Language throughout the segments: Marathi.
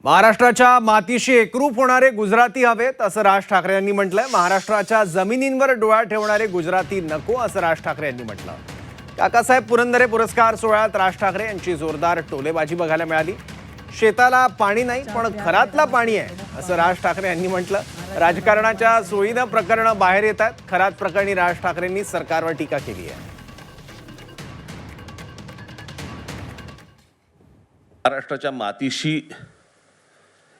महाराष्ट्राच्या मातीशी एकरूप होणारे गुजराती हवेत असं राज ठाकरे यांनी म्हटलंय। महाराष्ट्राच्या जमिनींवर डोळा ठेवणारे गुजराती नको असं राज ठाकरे यांनी म्हटलं। काकासाहेब पुरंदरे पुरस्कार सोहळ्यात राज ठाकरे यांची जोरदार टोलेबाजी बघायला मिळाली। शेताला पाणी नाही पण खरातला पाणी आहे असं राज ठाकरे यांनी म्हटलं। राजकारणाच्या सोयीनं प्रकरणं बाहेर येतात। खरात प्रकरणी राज ठाकरेंनी सरकारवर टीका केली आहे। महाराष्ट्राच्या मातीशी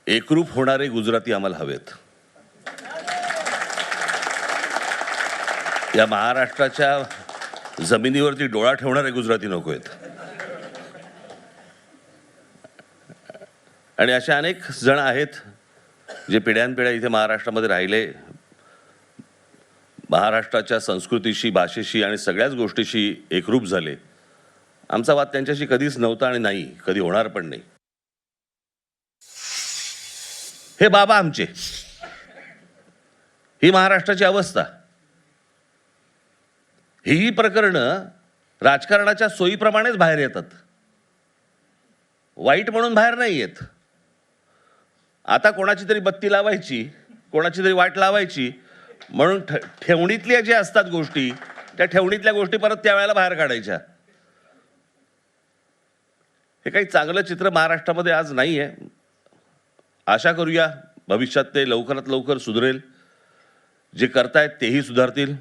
एकरूप होणारे गुजराती आम्हाला हवेत। या महाराष्ट्राच्या जमिनीवरती डोळा ठेवणारे गुजराती नको आहेत। आणि अशा अनेक जण आहेत जे पिढ्यानपिढ्या इथे महाराष्ट्रामध्ये राहिले, महाराष्ट्राच्या संस्कृतीशी, भाषेशी आणि सगळ्याच गोष्टीशी एकरूप झाले। आमचा वाद त्यांच्याशी कधीच नव्हता आणि नाही, कधी होणार पण नाही। हे बाबा आमचे, ही महाराष्ट्राची अवस्था, ही प्रकरणं राजकारणाच्या सोयीप्रमाणेच बाहेर येतात, वाईट म्हणून बाहेर नाही येत। आता कोणाची तरी बत्ती लावायची, कोणाची तरी वाट लावायची म्हणून ठेवणीतल्या ज्या असतात गोष्टी, त्या ठेवणीतल्या गोष्टी परत त्यावेळेला बाहेर काढायच्या। हे काही चांगलं चित्र महाराष्ट्रामध्ये आज नाही आहे। आशा करूया भविष्यात ते लवकरात लवकर सुधरेल। जे करतायत तेही सुधारतील।